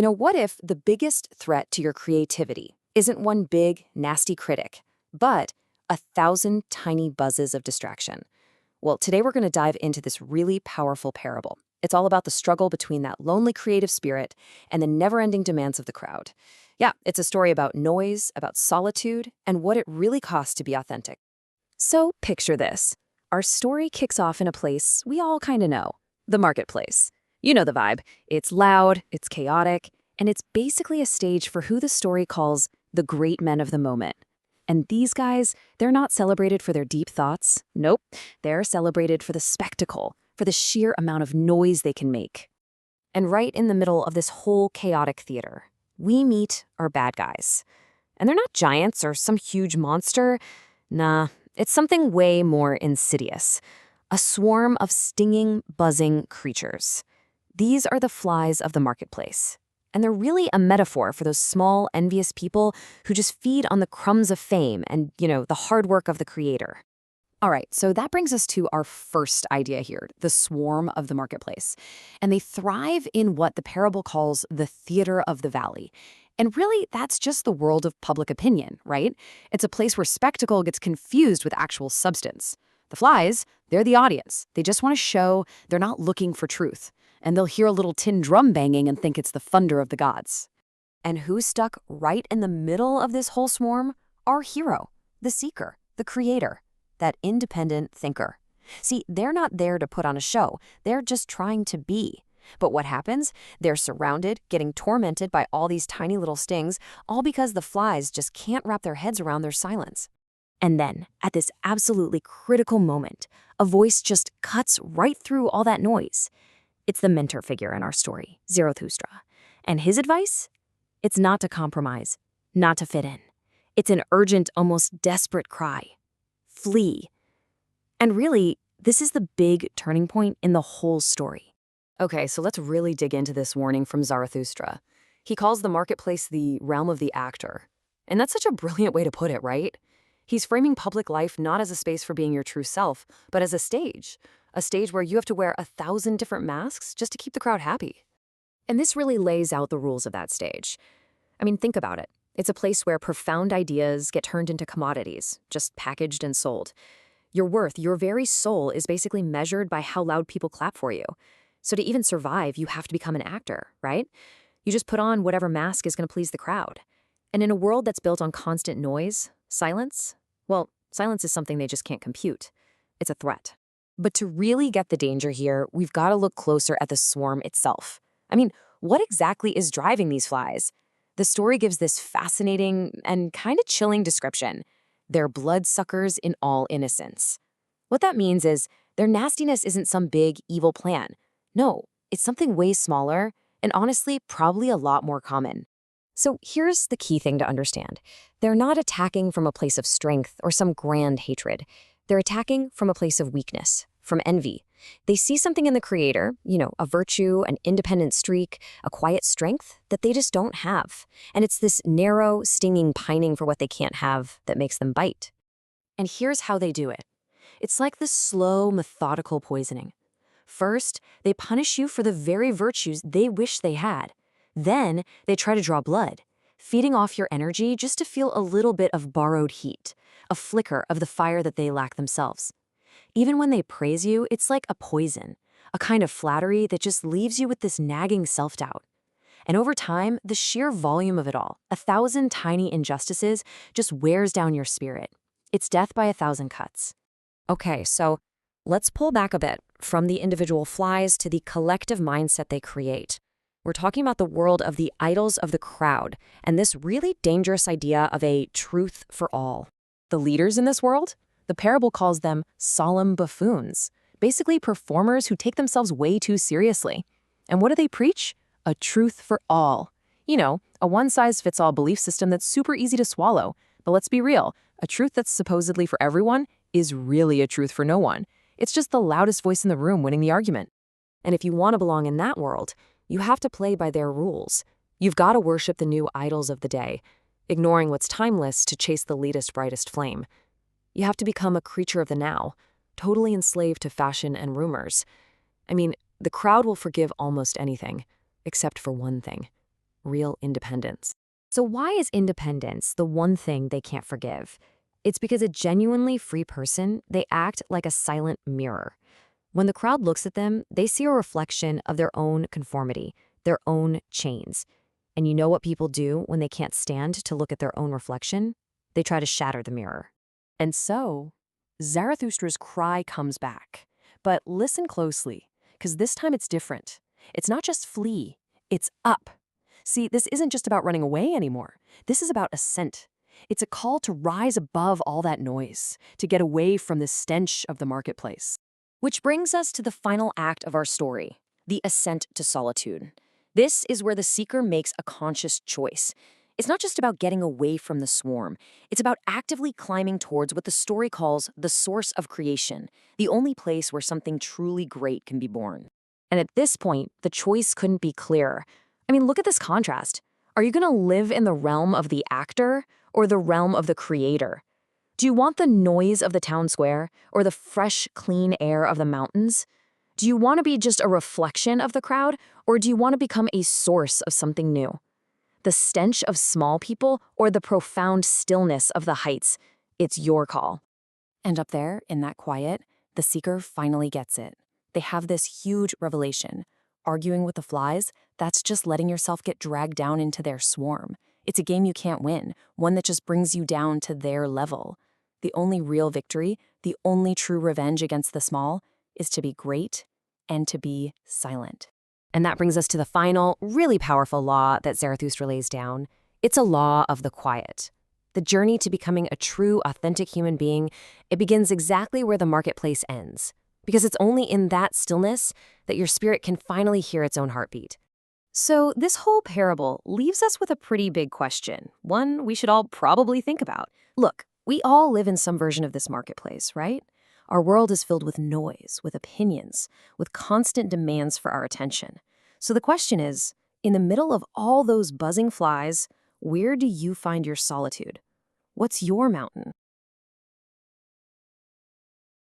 What if the biggest threat to your creativity isn't one big, nasty critic, but 1,000 tiny buzzes of distraction? Well, today we're going to dive into this really powerful parable. It's all about the struggle between that lonely creative spirit and the never-ending demands of the crowd. Yeah, it's a story about noise, about solitude, and what it really costs to be authentic. So picture this. Our story kicks off in a place we all kind of know, the marketplace. You know the vibe. It's loud, it's chaotic, and it's basically a stage for who the story calls the great men of the moment. And these guys, they're not celebrated for their deep thoughts. Nope. They're celebrated for the spectacle, for the sheer amount of noise they can make. And right in the middle of this whole chaotic theater, we meet our bad guys. And they're not giants or some huge monster. Nah, it's something way more insidious. A swarm of stinging, buzzing creatures. These are the flies of the marketplace. And they're really a metaphor for those small, envious people who just feed on the crumbs of fame and, the hard work of the creator. All right, so that brings us to our first idea here, the swarm of the marketplace. And they thrive in what the parable calls the theater of the valley. And really, that's just the world of public opinion, right? It's a place where spectacle gets confused with actual substance. The flies, they're the audience. They just want to show they're not looking for truth. And they'll hear a little tin drum banging and think it's the thunder of the gods. And who's stuck right in the middle of this whole swarm? Our hero, the seeker, the creator, that independent thinker. See, they're not there to put on a show. They're just trying to be. But what happens? They're surrounded, getting tormented by all these tiny little stings, all because the flies just can't wrap their heads around their silence. And then, at this absolutely critical moment, a voice just cuts right through all that noise. It's the mentor figure in our story, Zarathustra. And his advice? It's not to compromise, not to fit in. It's an urgent, almost desperate cry. Flee. And really, this is the big turning point in the whole story. Okay, so let's really dig into this warning from Zarathustra. He calls the marketplace the realm of the actor. And that's such a brilliant way to put it, right? He's framing public life not as a space for being your true self, but as a stage where you have to wear 1,000 different masks just to keep the crowd happy. And this really lays out the rules of that stage. I mean, think about it. It's a place where profound ideas get turned into commodities, just packaged and sold. Your worth, your very soul, is basically measured by how loud people clap for you. So to even survive, you have to become an actor, right? You just put on whatever mask is going to please the crowd. And in a world that's built on constant noise, silence is something they just can't compute. It's a threat. But to really get the danger here, we've got to look closer at the swarm itself. I mean, what exactly is driving these flies? The story gives this fascinating and kind of chilling description. They're bloodsuckers in all innocence. What that means is their nastiness isn't some big, evil plan. No, it's something way smaller and honestly probably a lot more common. So here's the key thing to understand. They're not attacking from a place of strength or some grand hatred. They're attacking from a place of weakness, from envy. They see something in the creator, a virtue, an independent streak, a quiet strength that they just don't have. And it's this narrow, stinging pining for what they can't have that makes them bite. And here's how they do it. It's like this slow, methodical poisoning. First, they punish you for the very virtues they wish they had. Then, they try to draw blood, feeding off your energy just to feel a little bit of borrowed heat, a flicker of the fire that they lack themselves. Even when they praise you, it's like a poison, a kind of flattery that just leaves you with this nagging self-doubt. And over time, the sheer volume of it all, 1,000 tiny injustices, just wears down your spirit. It's death by 1,000 cuts. Okay, so let's pull back a bit from the individual flies to the collective mindset they create. We're talking about the world of the idols of the crowd and this really dangerous idea of a truth for all. The leaders in this world? The parable calls them solemn buffoons, basically performers who take themselves way too seriously. And what do they preach? A truth for all. A one-size-fits-all belief system that's super easy to swallow. But let's be real, a truth that's supposedly for everyone is really a truth for no one. It's just the loudest voice in the room winning the argument. And if you want to belong in that world, you have to play by their rules. You've got to worship the new idols of the day, ignoring what's timeless to chase the latest, brightest flame. You have to become a creature of the now, totally enslaved to fashion and rumors. I mean, the crowd will forgive almost anything, except for one thing: real independence. So why is independence the one thing they can't forgive? It's because a genuinely free person, they act like a silent mirror. When the crowd looks at them, they see a reflection of their own conformity, their own chains. And you know what people do when they can't stand to look at their own reflection? They try to shatter the mirror. And so, Zarathustra's cry comes back. But listen closely, because this time it's different. It's not just flee, it's up. See, this isn't just about running away anymore. This is about ascent. It's a call to rise above all that noise, to get away from the stench of the marketplace. Which brings us to the final act of our story, the ascent to solitude. This is where the seeker makes a conscious choice. It's not just about getting away from the swarm. It's about actively climbing towards what the story calls the source of creation, the only place where something truly great can be born. And at this point, the choice couldn't be clearer. I mean, look at this contrast. Are you going to live in the realm of the actor or the realm of the creator? Do you want the noise of the town square or the fresh, clean air of the mountains? Do you want to be just a reflection of the crowd, or do you want to become a source of something new? The stench of small people or the profound stillness of the heights? It's your call. And up there, in that quiet, the seeker finally gets it. They have this huge revelation. Arguing with the flies, that's just letting yourself get dragged down into their swarm. It's a game you can't win, one that just brings you down to their level. The only real victory, the only true revenge against the small, is to be great and to be silent. And that brings us to the final, really powerful law that Zarathustra lays down. It's a law of the quiet. The journey to becoming a true, authentic human being, it begins exactly where the marketplace ends. Because it's only in that stillness that your spirit can finally hear its own heartbeat. So this whole parable leaves us with a pretty big question, one we should all probably think about. Look, we all live in some version of this marketplace, right? Our world is filled with noise, with opinions, with constant demands for our attention. So the question is, in the middle of all those buzzing flies, where do you find your solitude? What's your mountain?